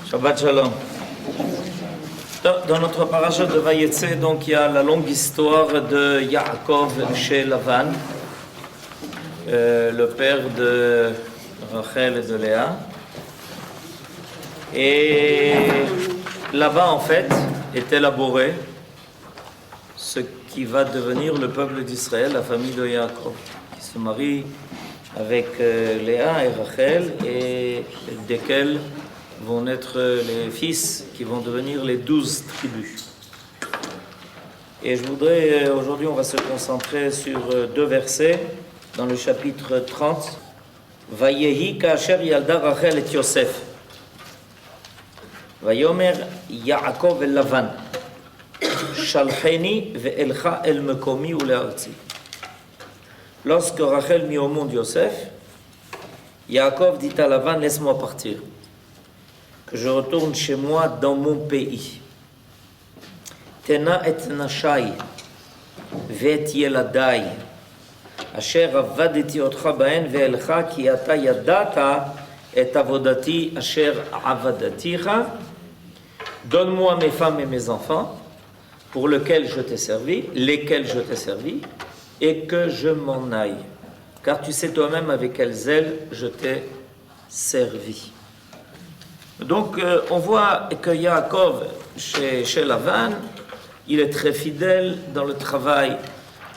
Shabbat Shalom. Dans notre paracha de Vayetze, donc il y a la longue histoire de Yaakov chez Lavan, le père de Rachel et de Léa. Et là-bas, en fait, est élaboré ce qui va devenir le peuple d'Israël, la famille de Yaakov, qui se marie avec Léa et Rachel, et desquels vont naître les fils qui vont devenir les 12 tribus. Et je voudrais, aujourd'hui, on va se concentrer sur deux versets dans le chapitre 30. Vayehi ka'asher yalda Rachel et Yosef. Vayomer Yaakov el Lavan. Shalcheni ve'elcha el mekomi ule'artzi. Lorsque Rachel mit au monde Yosef, Yaakov dit à Lavan, laisse-moi partir, que je retourne chez moi dans mon pays. Tena et nashai, ve'et yeladai, asher avadeti otcha baen ve'elcha ki ata yadata et avodati asher avadaticha. Donne-moi mes femmes et mes enfants, pour lesquels je t'ai servi, et que je m'en aille. Car tu sais toi-même avec quel zèle je t'ai servi. Donc, on voit que Yaakov, chez Lavan, il est très fidèle dans le travail,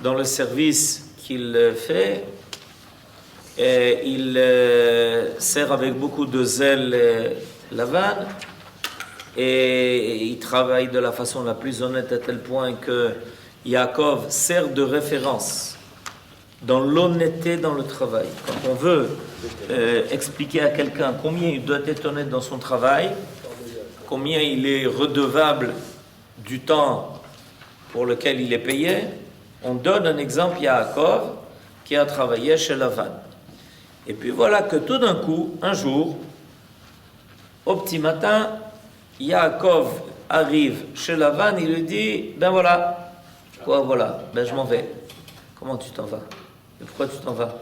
dans le service qu'il fait. Et il sert avec beaucoup de zèle Lavan. Et il travaille de la façon la plus honnête à tel point que Yaakov sert de référence dans l'honnêteté dans le travail. Quand on veut expliquer à quelqu'un combien il doit être honnête dans son travail, combien il est redevable du temps pour lequel il est payé, on donne un exemple, Yaakov, qui a travaillé chez Lavan. Et puis voilà que tout d'un coup, un jour, au petit matin, Yaakov arrive chez Lavan, il lui dit, ben voilà, quoi voilà, ben je m'en vais. Comment tu t'en vas? Et pourquoi tu t'en vas?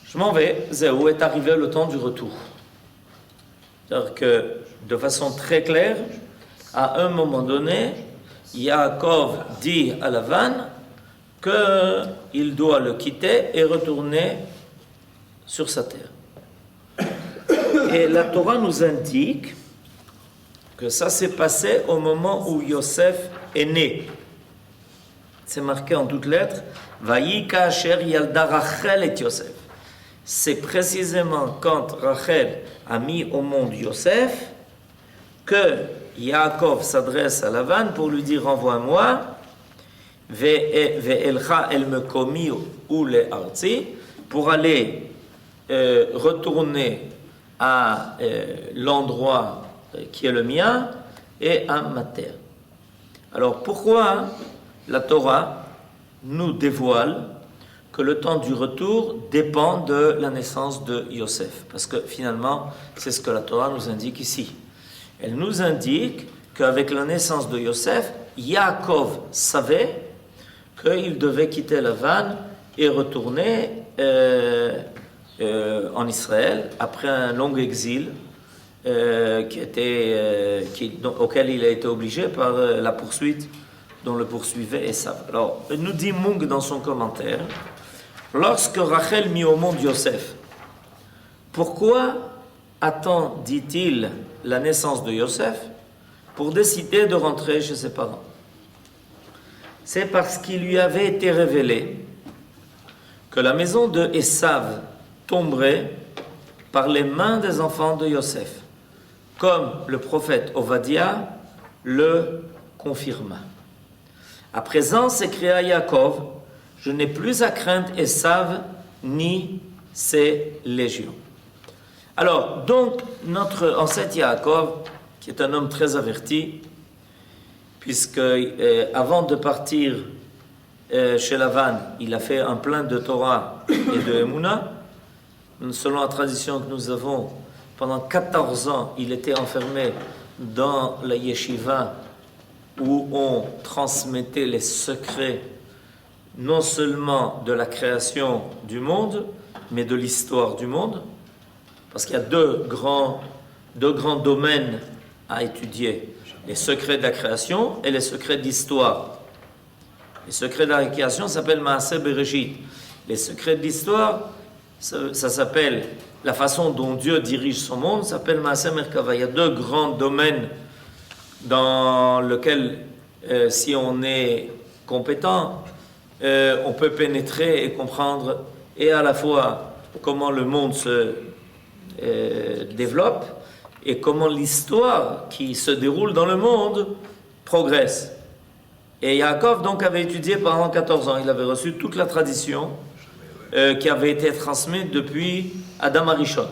Je m'en vais, Zéou, est arrivé le temps du retour. C'est-à-dire que, de façon très claire, à un moment donné, Yaakov dit à Lavan qu'il doit le quitter et retourner sur sa terre. Et la Torah nous indique que ça s'est passé au moment où Yosef est né. C'est marqué en toutes lettres, Vayi ka'asher yalda Rachel et Yosef. C'est précisément quand Rachel a mis au monde Yosef que Yaakov s'adresse à Lavan pour lui dire, renvoie-moi, ve'elcha el mekomi ule'artzi, pour aller retourner à l'endroit qui est le mien et à ma terre. Alors pourquoi la Torah nous dévoile que le temps du retour dépend de la naissance de Yosef? Parce que finalement, c'est ce que la Torah nous indique ici. Elle nous indique qu'avec la naissance de Yosef, Yaakov savait qu'il devait quitter Lavan et retourner en Israël après un long exil auquel il a été obligé par la poursuite dont le poursuivait Esav. Alors, nous dit Mung dans son commentaire, lorsque Rachel mit au monde Yosef, pourquoi attend, dit-il, la naissance de Yosef pour décider de rentrer chez ses parents? C'est parce qu'il lui avait été révélé que la maison de Esav tomberait par les mains des enfants de Yosef, comme le prophète Ovadia le confirma. À présent, s'écria Yaakov, je n'ai plus à craindre Esav ni ses légions. Alors, donc, notre ancêtre Yaakov, qui est un homme très averti, puisque avant de partir chez Lavan, il a fait un plein de Torah et de Emouna. Selon la tradition que nous avons, pendant 14 ans, il était enfermé dans la yeshiva où on transmettait les secrets non seulement de la création du monde, mais de l'histoire du monde. Parce qu'il y a deux grands deux grands domaines à étudier, les secrets de la création et les secrets de l'histoire. Les secrets de la création s'appellent Maaseh Bereshit. Les secrets de l'histoire, ça s'appelle la façon dont Dieu dirige son monde, s'appelle Maaseh Merkava. Il y a deux grands domaines dans lesquels, si on est compétent, on peut pénétrer et comprendre et à la fois comment le monde se développe et comment l'histoire qui se déroule dans le monde progresse. Et Yaakov donc avait étudié pendant 14 ans. Il avait reçu toute la tradition qui avait été transmise depuis Adam Arishon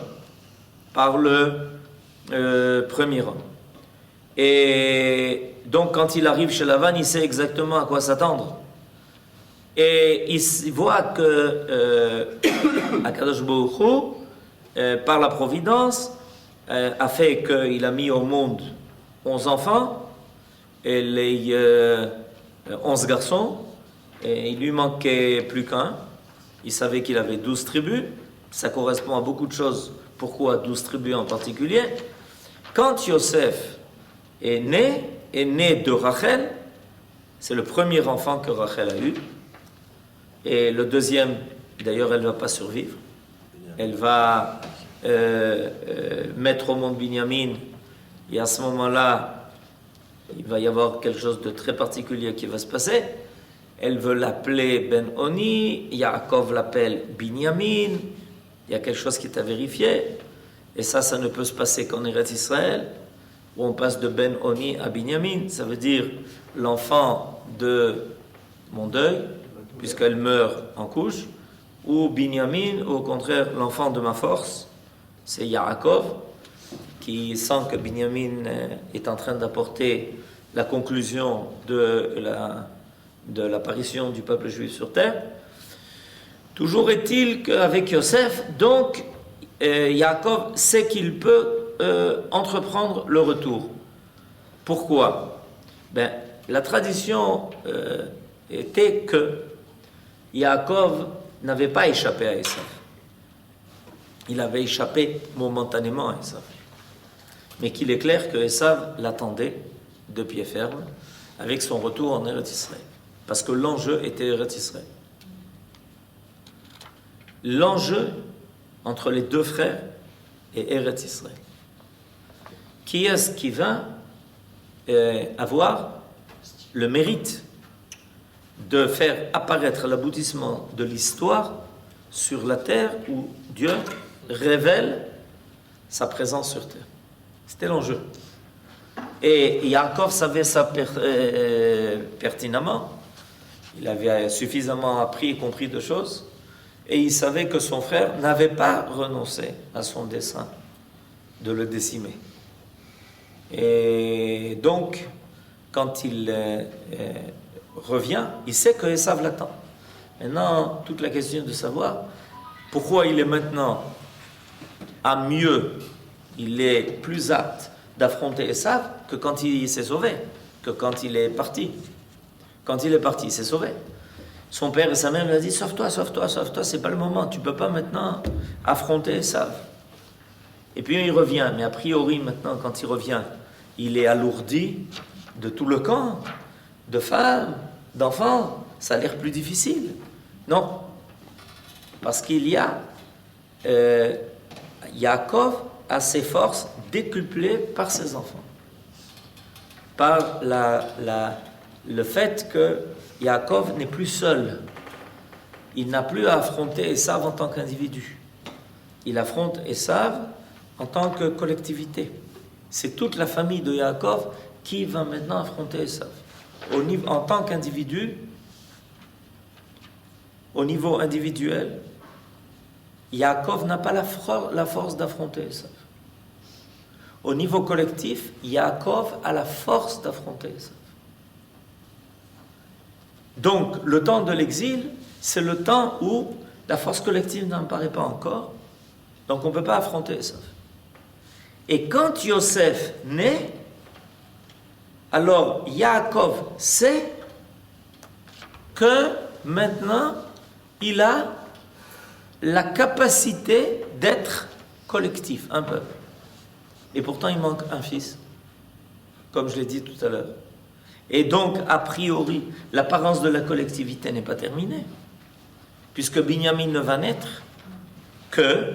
par le premier homme. Et donc quand il arrive chez Lavan, il sait exactement à quoi s'attendre. Et il voit que Akadosh Baruch Hu, par la providence, a fait qu'il a mis au monde 11 enfants et les 11 garçons, et il lui manquait plus qu'un. Il savait qu'il avait 12 tribus. Ça correspond à beaucoup de choses. Pourquoi 12 tribus en particulier? Quand Yosef est né de Rachel, c'est le premier enfant que Rachel a eu. Et le deuxième, d'ailleurs, elle ne va pas survivre. Elle va mettre au monde Binyamin. Et à ce moment-là, il va y avoir quelque chose de très particulier qui va se passer. Elle veut l'appeler Ben-Oni. Yaakov l'appelle Binyamin. Il y a quelque chose qui est à vérifier. Et ça ne peut se passer qu'en Eretz Israël, où on passe de Ben-Oni à Binyamin. Ça veut dire l'enfant de mon deuil, puisqu'elle meurt en couche, ou Binyamin, ou au contraire l'enfant de ma force, c'est Yaakov, qui sent que Binyamin est en train d'apporter la conclusion de l'apparition du peuple juif sur terre. Toujours est-il qu'avec Yosef, donc, Yaakov sait qu'il peut entreprendre le retour. Pourquoi? La tradition était que Yaakov n'avait pas échappé à Esav. Il avait échappé momentanément à Esav. Mais qu'il est clair que Esav l'attendait de pied ferme avec son retour en Eretz Israël. Parce que l'enjeu était Eretz Israël. L'enjeu entre les deux frères est Eretz Israël. Qui est-ce qui va avoir le mérite de faire apparaître l'aboutissement de l'histoire sur la terre où Dieu révèle sa présence sur terre? C'était l'enjeu. Et Yaakov savait ça pertinemment. Il avait suffisamment appris et compris de choses. Et il savait que son frère n'avait pas renoncé à son dessein de le décimer. Et donc, quand il revient, il sait que Esav l'attend. Maintenant, toute la question est de savoir pourquoi il est maintenant à mieux, il est plus apte d'affronter Esav que quand il s'est sauvé, que quand il est parti. Quand il est parti, il s'est sauvé. Son père et sa mère lui ont dit « Sauve-toi, sauve-toi, sauve-toi, c'est pas le moment, tu peux pas maintenant affronter Esav. » Et puis il revient, mais a priori maintenant, quand il revient, il est alourdi de tout le camp, de femmes, d'enfants, ça a l'air plus difficile. Non, parce qu'il y a Yaakov a ses forces décuplées par ses enfants, par le fait que Yaakov n'est plus seul. Il n'a plus à affronter Esav en tant qu'individu. Il affronte Esav en tant que collectivité. C'est toute la famille de Yaakov qui va maintenant affronter Esav. En tant qu'individu, au niveau individuel, Yaakov n'a pas la force d'affronter Esav. Au niveau collectif, Yaakov a la force d'affronter Esav. Donc, le temps de l'exil, c'est le temps où la force collective n'apparaît pas encore. Donc, on ne peut pas affronter Esav. Et quand Yosef naît, alors Yaakov sait que maintenant, il a la capacité d'être collectif, un peuple. Et pourtant, il manque un fils, comme je l'ai dit tout à l'heure. Et donc, a priori, l'apparence de la collectivité n'est pas terminée, puisque Binyamin ne va naître que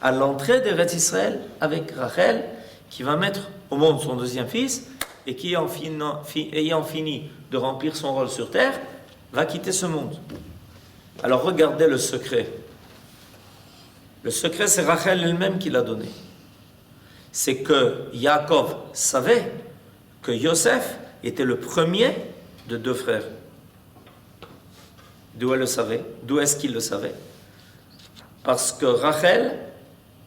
à l'entrée d'Eretz Israël avec Rachel, qui va mettre au monde son deuxième fils, et qui, ayant fini de remplir son rôle sur terre, va quitter ce monde. Alors regardez le secret. Le secret, c'est Rachel elle-même qui l'a donné. C'est que Yaakov savait que Yosef était le premier de 2 frères. D'où elle le savait? D'où est-ce qu'il le savait? Parce que Rachel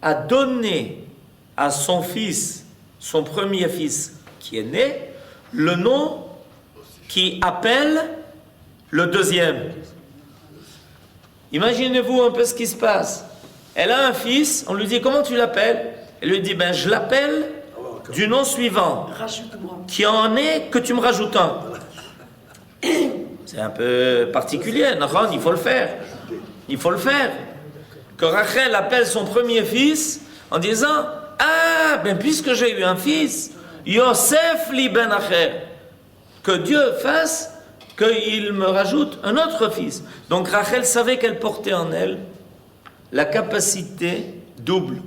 a donné à son fils, son premier fils qui est né, le nom qui appelle le deuxième. Imaginez-vous un peu ce qui se passe. Elle a un fils, on lui dit comment tu l'appelles? Elle lui dit ben je l'appelle du nom suivant, qui en est que tu me rajoutes un. C'est un peu particulier, Nahon, il faut le faire. Il faut le faire. Que Rachel appelle son premier fils en disant ah ben puisque j'ai eu un fils, Yosef li ben Acher, que Dieu fasse qu'il me rajoute un autre fils. Donc Rachel savait qu'elle portait en elle la capacité double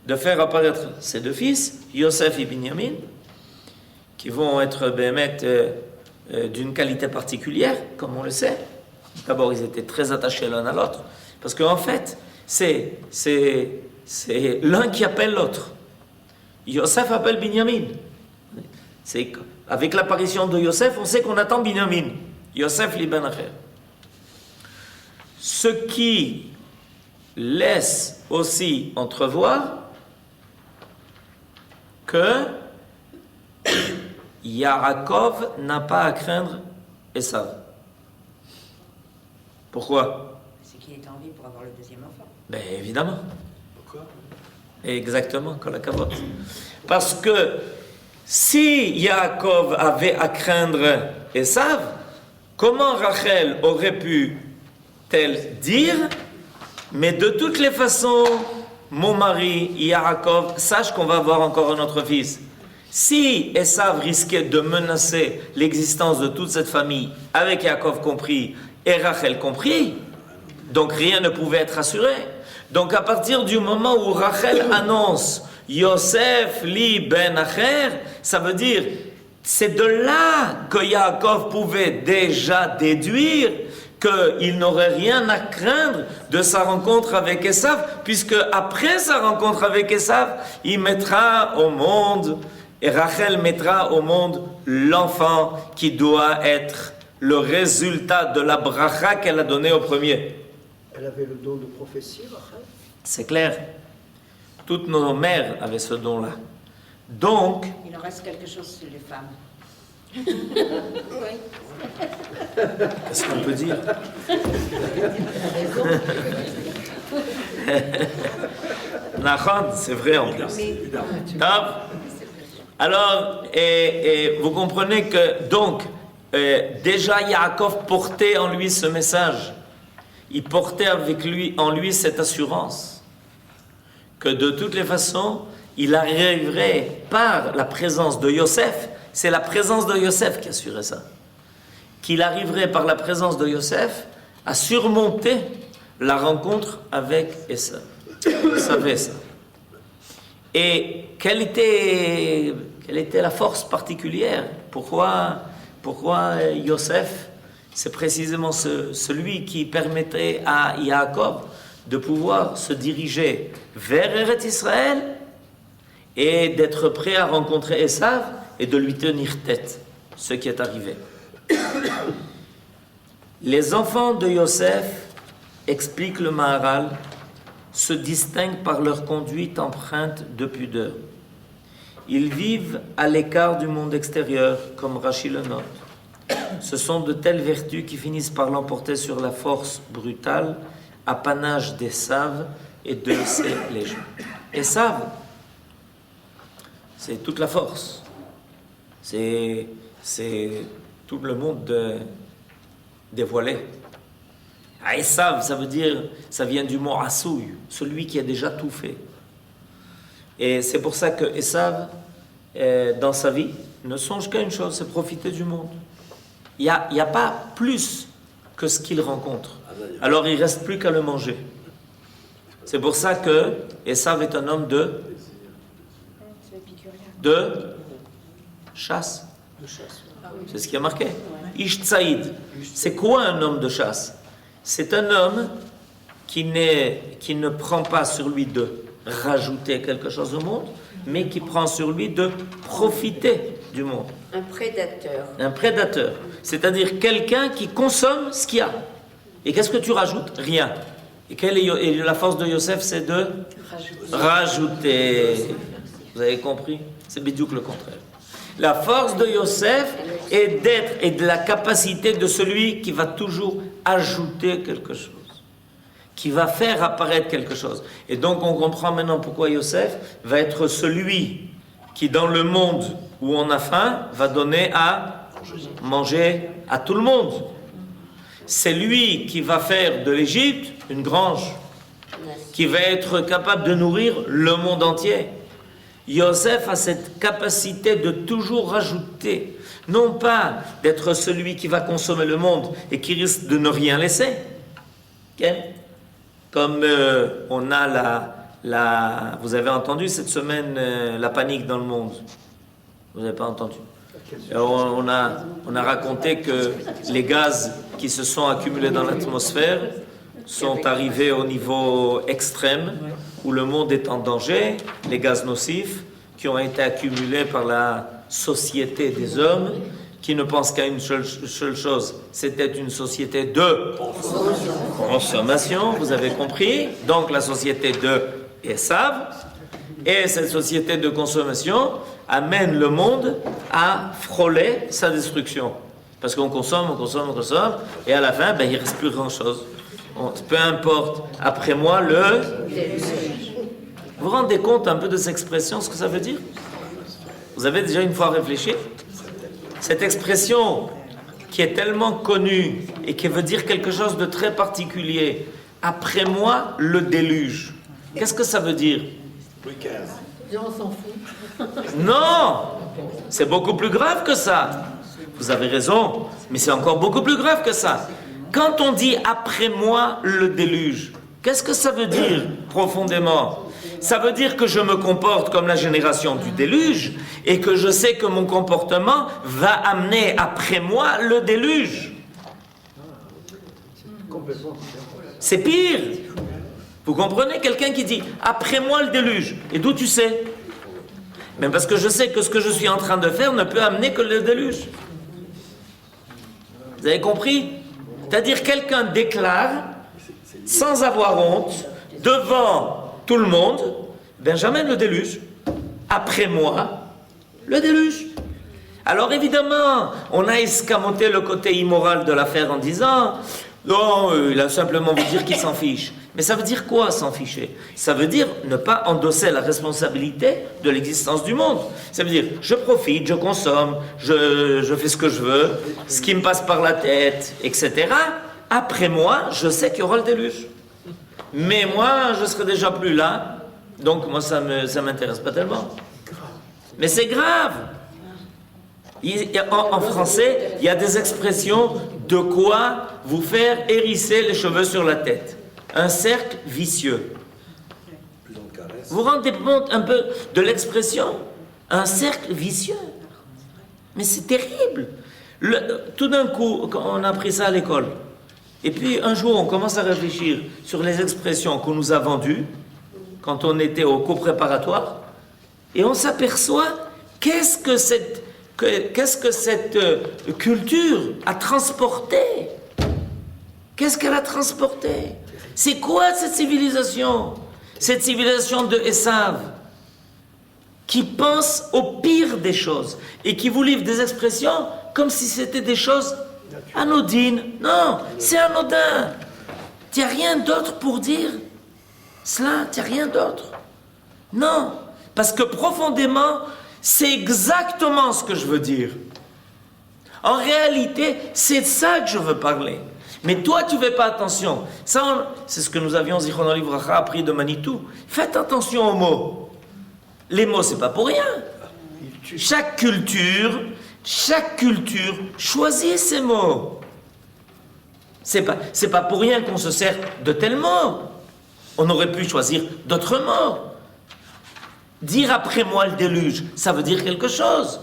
de faire apparaître ses 2 fils, Yosef et Binyamin, qui vont être d'une qualité particulière, comme on le sait. D'abord, ils étaient très attachés l'un à l'autre, parce qu'en fait, c'est l'un qui appelle l'autre. Yosef appelle Binyamin. Avec l'apparition de Yosef, on sait qu'on attend Binyamin. Yosef li ben Acher. Ce qui laisse aussi entrevoir que Yaakov n'a pas à craindre Esav. Pourquoi? C'est qu'il est en vie pour avoir le deuxième enfant. Ben évidemment. Pourquoi? Exactement, comme la cavote. Parce que si Yaakov avait à craindre Esav, comment Rachel aurait pu-t-elle dire mais de toutes les façons, mon mari, Yaakov, sache qu'on va avoir encore un autre fils. Si Esav risquait de menacer l'existence de toute cette famille, avec Yaakov compris et Rachel compris, donc rien ne pouvait être assuré. Donc à partir du moment où Rachel annonce Yosef li ben Acher, ça veut dire c'est de là que Yaakov pouvait déjà déduire qu'il n'aurait rien à craindre de sa rencontre avec Esav, puisque après sa rencontre avec Esav, il mettra au monde, et Rachel mettra au monde l'enfant qui doit être le résultat de la bracha qu'elle a donnée au premier. Elle avait le don de prophétie, Rachel? C'est clair. Toutes nos mères avaient ce don-là. Donc, Il en reste quelque chose sur les femmes. qu'est-ce qu'on peut dire? Nachon, c'est vrai en plus. Top. Alors, et vous comprenez que, donc, déjà Yaakov portait en lui ce message. Il portait avec lui, en lui cette assurance que de toutes les façons, il arriverait par la présence de Yosef. C'est la présence de Yosef qui assurait ça. Qu'il arriverait par la présence de Yosef à surmonter la rencontre avec Esav. Il savait ça. Et quelle était la force particulière? Pourquoi Yosef, c'est précisément celui qui permettait à Yaakov de pouvoir se diriger vers Eretz Israël et d'être prêt à rencontrer Esav et de lui tenir tête, ce qui est arrivé. Les enfants de Yosef, explique le Maharal, se distinguent par leur conduite empreinte de pudeur. Ils vivent à l'écart du monde extérieur, comme Rachid le note. Ce sont de telles vertus qui finissent par l'emporter sur la force brutale, apanage d'Esav et de ses légions. Esav, c'est toute la force. C'est tout le monde dévoilé. Esav, ça veut dire, ça vient du mot Asouy, celui qui a déjà tout fait. Et c'est pour ça que Esav, dans sa vie, ne songe qu'à une chose, c'est profiter du monde. Il n'y a pas plus que ce qu'il rencontre. Alors il ne reste plus qu'à le manger. C'est pour ça que Esav est un homme de chasse. C'est ce qui est marqué. Ish Tsaïd. C'est quoi un homme de chasse? C'est un homme qui ne prend pas sur lui de rajouter quelque chose au monde, mais qui prend sur lui de profiter du monde. Un prédateur. Un prédateur. C'est-à-dire quelqu'un qui consomme ce qu'il y a. Et qu'est-ce que tu rajoutes? Rien. Et la force de Yosef, c'est de rajouter. Vous avez compris? C'est bidouk le contraire. La force de Yosef est d'être et de la capacité de celui qui va toujours ajouter quelque chose, qui va faire apparaître quelque chose. Et donc on comprend maintenant pourquoi Yosef va être celui qui, dans le monde où on a faim, va donner à manger à tout le monde. C'est lui qui va faire de l'Égypte une grange, qui va être capable de nourrir le monde entier. Yosef a cette capacité de toujours rajouter, non pas d'être celui qui va consommer le monde et qui risque de ne rien laisser. Okay? Comme on a vous avez entendu cette semaine la panique dans le monde. Vous n'avez pas entendu? Alors, on a raconté que les gaz qui se sont accumulés dans l'atmosphère sont arrivés au niveau extrême où le monde est en danger, les gaz nocifs qui ont été accumulés par la société des hommes qui ne pensent qu'à une seule chose, c'était une société de consommation, vous avez compris, donc la société de Esav, et cette société de consommation amène le monde à frôler sa destruction. Parce qu'on consomme, et à la fin, il ne reste plus grand-chose. Peu importe, après moi, Vous vous rendez compte un peu de cette expression, ce que ça veut dire? Vous avez déjà une fois réfléchi? Cette expression qui est tellement connue et qui veut dire quelque chose de très particulier. Après moi, le déluge. Qu'est-ce que ça veut dire? On s'en fout. Non! C'est beaucoup plus grave que ça. Vous avez raison, mais c'est encore beaucoup plus grave que ça. Quand on dit « après moi, le déluge », qu'est-ce que ça veut dire profondément? Ça veut dire que je me comporte comme la génération du déluge et que je sais que mon comportement va amener après moi le déluge. C'est pire. Vous comprenez? Quelqu'un qui dit « après moi le déluge ». Et d'où tu sais? Mais parce que je sais que ce que je suis en train de faire ne peut amener que le déluge. Vous avez compris? C'est-à-dire quelqu'un déclare, sans avoir honte, devant tout le monde, Benjamin le déluge, après moi, le déluge. Alors évidemment, on a escamoté le côté immoral de l'affaire en disant, non, il a simplement voulu dire qu'il s'en fiche. Mais ça veut dire quoi, s'en ficher? Ça veut dire ne pas endosser la responsabilité de l'existence du monde. Ça veut dire, je profite, je consomme, je fais ce que je veux, ce qui me passe par la tête, etc. Après moi, je sais qu'il y aura le déluge. Mais moi, je serai déjà plus là, donc moi, ça m'intéresse pas tellement. Mais c'est grave. En français, il y a des expressions de quoi vous faire hérisser les cheveux sur la tête. Un cercle vicieux. Vous vous rendez compte un peu de l'expression? Un cercle vicieux. Mais c'est terrible. Tout d'un coup, on a appris ça à l'école. Et puis un jour, on commence à réfléchir sur les expressions qu'on nous a vendues quand on était au cours préparatoire. Et on s'aperçoit qu'est-ce que cette culture a transporté. Qu'est-ce qu'elle a transporté? C'est quoi cette civilisation? Cette civilisation de Esav, qui pense au pire des choses et qui vous livre des expressions comme si c'était des choses anodines. Non, c'est anodin. Tu n'as rien d'autre pour dire cela, tu n'as rien d'autre. Non, parce que profondément, c'est exactement ce que je veux dire. En réalité, c'est de ça que je veux parler. Mais toi, tu ne fais pas attention. Ça, c'est ce que nous avions, Zichrono Livracha, appris de Manitou. Faites attention aux mots. Les mots, c'est pas pour rien. Il tue. Chaque culture choisit ses mots. C'est pas pour rien qu'on se sert de tels mots. On aurait pu choisir d'autres mots. Dire après moi le déluge, ça veut dire quelque chose.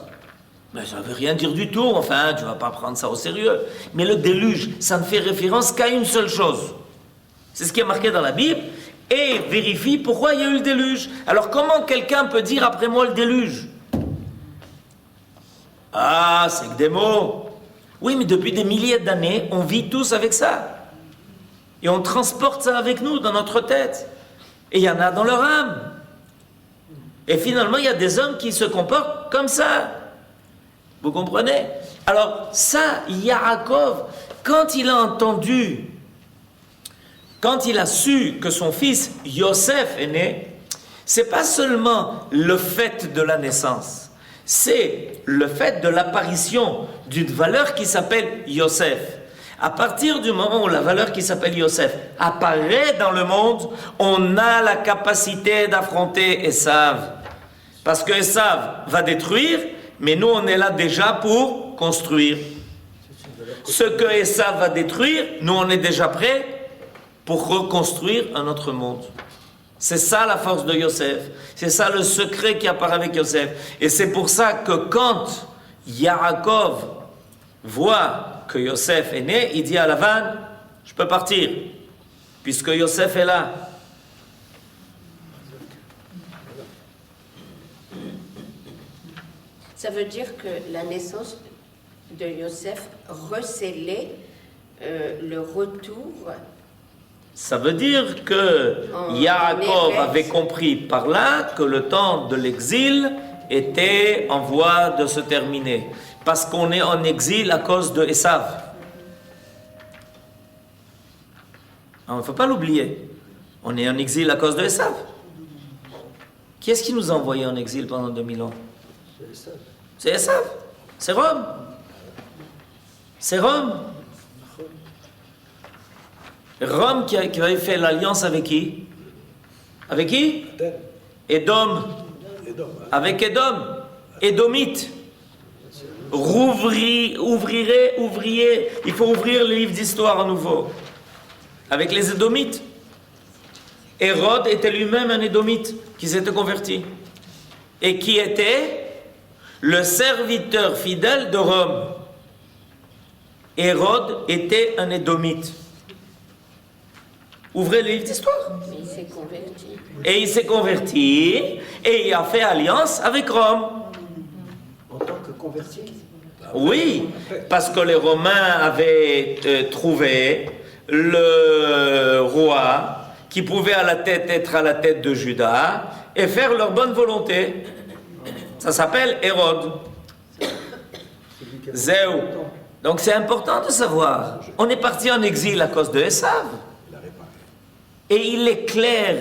Mais ça veut rien dire du tout, enfin, tu vas pas prendre ça au sérieux. Mais le déluge, ça ne fait référence qu'à une seule chose. C'est ce qui est marqué dans la Bible, et vérifie pourquoi il y a eu le déluge. Alors comment quelqu'un peut dire après moi le déluge? Ah, c'est que des mots. Oui, mais depuis des milliers d'années, on vit tous avec ça. Et on transporte ça avec nous dans notre tête. Et il y en a dans leur âme. Et finalement, il y a des hommes qui se comportent comme ça. Vous comprenez? Alors ça, Yaakov, quand il a entendu, quand il a su que son fils Yosef est né, c'est pas seulement le fait de la naissance, c'est le fait de l'apparition d'une valeur qui s'appelle Yosef. À partir du moment où la valeur qui s'appelle Yosef apparaît dans le monde, on a la capacité d'affronter Esav. Parce que Esav va détruire, mais nous on est là déjà pour construire. Ce que Esav va détruire, nous on est déjà prêts pour reconstruire un autre monde. C'est ça la force de Yosef. C'est ça le secret qui apparaît avec Yosef. Et c'est pour ça que quand Yaakov voit que Yosef est né, il dit à Lavan, je peux partir, puisque Yosef est là. Ça veut dire que la naissance de Yosef recélait le retour. Ça veut dire que Yaakov avait compris par là que le temps de l'exil était en voie de se terminer. Parce qu'on est en exil à cause de Esav. Il ne faut pas l'oublier. On est en exil à cause de Esav. Qui est-ce qui nous a envoyés en exil pendant 2000 ans? C'est Esav. C'est Rome. C'est Rome. Rome qui avait fait l'alliance avec qui? Avec qui? Édom. Avec Édom. Édomite. Ouvrier. Il faut ouvrir le livre d'histoire à nouveau. Avec les Édomites. Hérode était lui-même un Édomite qui s'était converti. Et qui était le serviteur fidèle de Rome. Hérode était un Édomite. Ouvrez le livre d'histoire. Il s'est converti. Et il s'est converti et il a fait alliance avec Rome. En tant que converti? Oui, parce que les Romains avaient trouvé le roi qui pouvait être à la tête de Juda et faire leur bonne volonté. Ça s'appelle Hérode. Zéou. Donc c'est important de savoir. On est parti en exil à cause de Esav. Et il est clair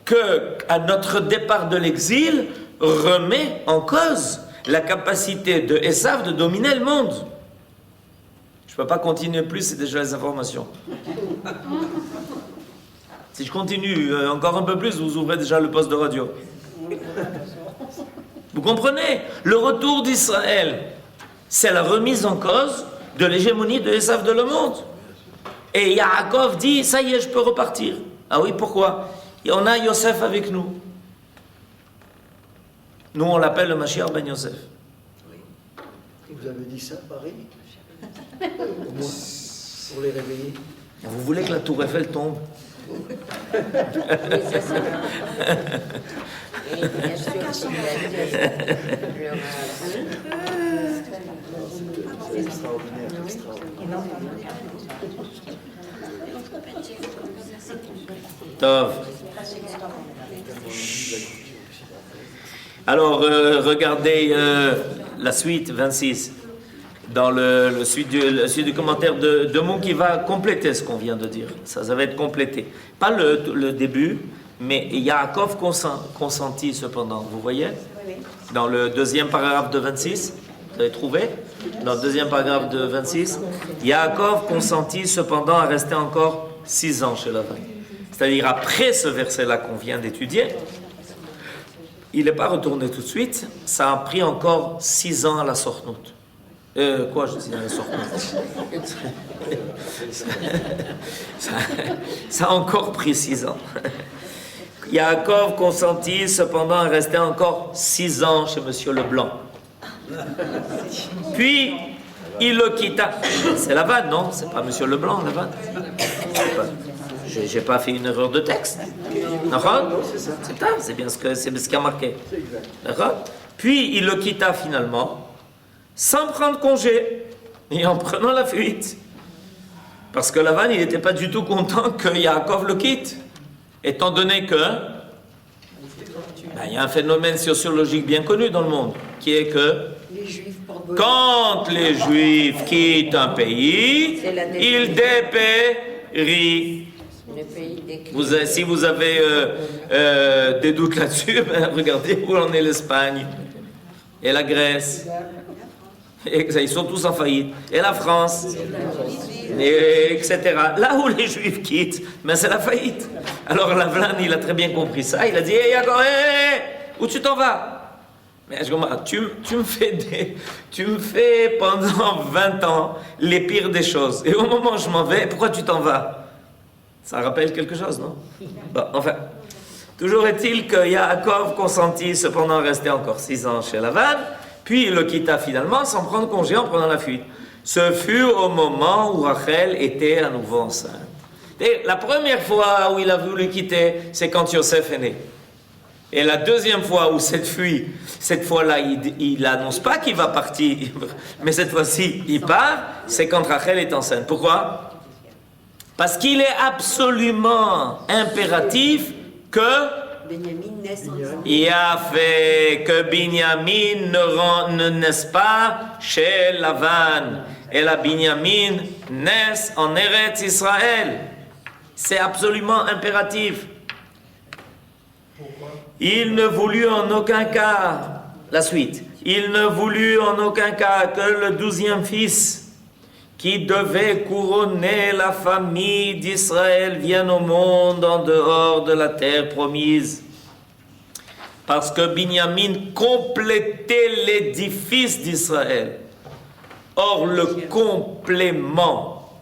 que à notre départ de l'exil remet en cause la capacité de Esav de dominer le monde. Je ne peux pas continuer plus, c'est déjà les informations. Si je continue encore un peu plus, vous ouvrez déjà le poste de radio. Vous comprenez? Le retour d'Israël, c'est la remise en cause de l'hégémonie de Esav de le monde. Et Yaakov dit, ça y est, je peux repartir. Ah oui, pourquoi? Et on a Yosef avec nous. Nous, on l'appelle le Mashiach ben Yosef. Vous avez dit ça, Paris? Au moins, pour les réveiller. Vous voulez que la tour Eiffel tombe? Oui, c'est ça. Et bien sûr, s'il a dit C'est extraordinaire, extraordinaire. Tov. Alors, regardez la suite 26. Dans le suite du commentaire de Moon qui va compléter ce qu'on vient de dire. Ça va être complété. Pas le début, mais Yaakov consentit cependant. Vous voyez? Dans le deuxième paragraphe de 26, vous avez trouvé? Dans le deuxième paragraphe de 26, Yaakov consentit cependant à rester encore 6 ans chez Lavan. C'est-à-dire après ce verset-là qu'on vient d'étudier, il n'est pas retourné tout de suite. Ça a pris encore 6 ans à la sornoute. Quoi, je dis à la sornoute? Ça a encore pris 6 ans. Yaakov consentit cependant à rester encore 6 ans chez Monsieur Leblanc. Puis, il le quitta. C'est Lavan, non? C'est pas Monsieur Leblanc, Lavan? J'ai pas fait une erreur de texte. D'accord? C'est bien ce qui a marqué. D'accord? Puis, il le quitta finalement, sans prendre congé, et en prenant la fuite. Parce que Lavan, il n'était pas du tout content que Yaakov le quitte. Étant donné que il y a un phénomène sociologique bien connu dans le monde, qui est que Les Juifs portent quand les Juifs quittent un pays, ils dépérissent. Le pays des Si vous avez des doutes là-dessus, regardez où en est l'Espagne et la Grèce. Et ils sont tous en faillite. Et la France, et etc. Là où les Juifs quittent, c'est la faillite. Alors Lavan, il a très bien compris ça. Il a dit, hey, Yaakov, où tu t'en vas? Mais je comprends, tu me fais pendant 20 ans les pires des choses. Et au moment où je m'en vais, pourquoi tu t'en vas? Ça rappelle quelque chose, non? Bon, enfin, toujours est-il que Yaakov consentit cependant à rester encore 6 ans chez Lavan, puis il le quitta finalement sans prendre congé en prenant la fuite. Ce fut au moment où Rachel était à nouveau enceinte. Et la première fois où il a voulu quitter, c'est quand Yosef est né. Et la deuxième fois où cette fois-là, il n'annonce pas qu'il va partir, mais cette fois-ci, il part, c'est quand Rachel est enceinte. Pourquoi? Parce qu'il est absolument impératif que Benjamin naissent ensemble. il a fait que Binyamin ne naisse pas chez Lavan. Et la Binyamin naisse en Eretz Israël. C'est absolument impératif. Il ne voulut en aucun cas, la suite, il ne voulut en aucun cas que le 12e fils qui devait couronner la famille d'Israël vienne au monde en dehors de la terre promise. Parce que Binyamin complétait l'édifice d'Israël. Or, le complément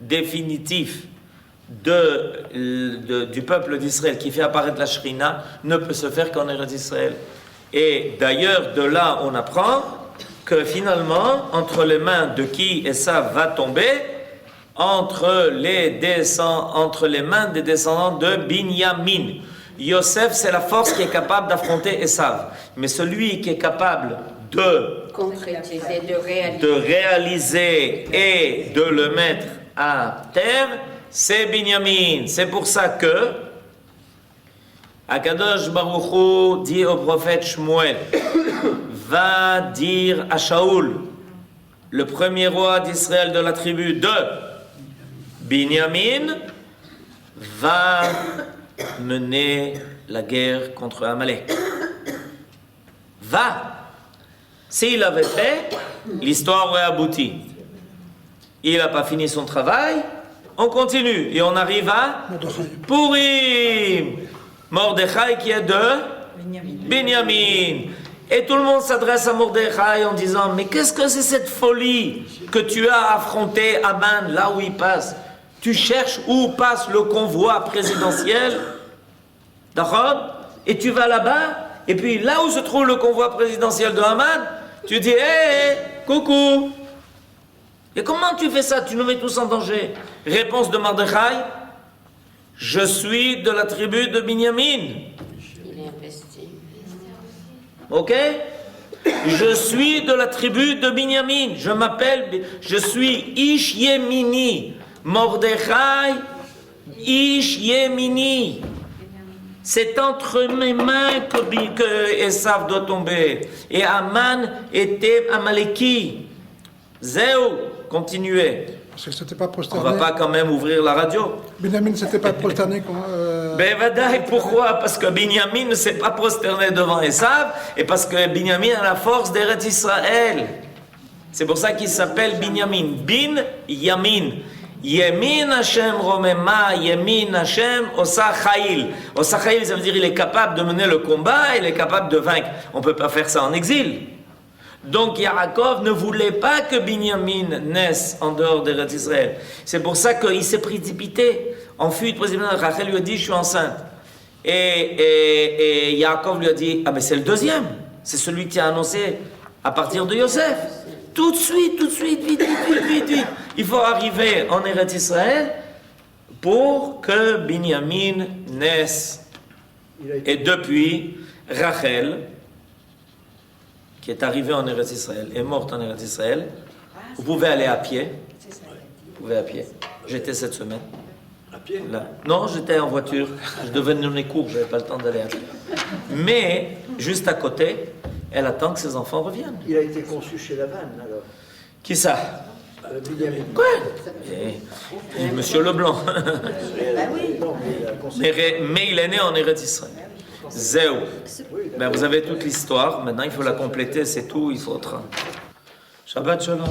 définitif du peuple d'Israël qui fait apparaître la Shrina ne peut se faire qu'en Eretz Israël. Et d'ailleurs, de là, on apprend que finalement, entre les mains de qui Esav va tomber, entre les mains des descendants de Binyamin. Yosef, c'est la force qui est capable d'affronter Esav. Mais celui qui est capable de concrétiser, de réaliser et de le mettre à terre, c'est Binyamin. C'est pour ça que Akadosh Baruch Hu dit au prophète Shmuel, va dire à Shaoul, le premier roi d'Israël de la tribu de Binyamin, va mener la guerre contre Amalek. Va. S'il avait fait, l'histoire aurait abouti. Il n'a pas fini son travail, on continue et on arrive à Purim. Mordechai qui est de Binyamin. Et tout le monde s'adresse à Mordechai en disant, mais qu'est-ce que c'est cette folie que tu as affronté Aman là où il passe? Tu cherches où passe le convoi présidentiel, d'accord? Et tu vas là-bas, et puis là où se trouve le convoi présidentiel de Aman, tu dis, hé, coucou. Et comment tu fais ça? Tu nous mets tous en danger. Réponse de Mordechai, je suis de la tribu de Binyamin. il est investi. Ok? Je suis de la tribu de Binyamin. Je suis Ish Yemini. Mordechai, Ish Yemini. C'est entre mes mains que Esav doit tomber. Et Aman était Amaleki. Zéo, continuez. Parce que c'était pas On prosterné. va pas quand même ouvrir la radio. Benjamin ne s'était pas prosterné. Ben vadaï, pourquoi? Parce que Binyamin ne s'est pas prosterné devant Esav, et parce que Binyamin a la force d'Eretz Israël. C'est pour ça qu'il s'appelle Binyamin. Bin Yamin. Yemin Hashem romema, Yemin Hashem osa chayil. Osa chayil, ça veut dire il est capable de mener le combat, il est capable de vaincre. On ne peut pas faire ça en exil. Donc Yaakov ne voulait pas que Binyamin naisse en dehors d'Eretz Israël. C'est pour ça qu'il s'est précipité en fuite. Rachel lui a dit, je suis enceinte. Et Yaakov lui a dit, ah mais c'est le deuxième. C'est celui qui a annoncé à partir de Yosef. Tout de suite, vite. Il faut arriver en Eretz Israël pour que Binyamin naisse. Et depuis, Rachel, qui est arrivée en Eretz Israël, est morte en Eretz Israël. Vous pouvez aller à pied. Vous pouvez à pied. J'étais cette semaine. À pied? Là. Non, j'étais en voiture. Je devais donner cours, je n'avais pas le temps d'aller à pied. Mais, juste à côté, elle attend que ses enfants reviennent. Il a été conçu chez Lavanne, alors. Qui ça? Binyamin. Quoi? Monsieur Leblanc. Non, mais il a conçu. Mais il est né en Eretz Israël. Zéou. Ben, vous avez toute l'histoire. Maintenant, il faut la compléter, c'est tout. Il faut autre. Shabbat Shalom.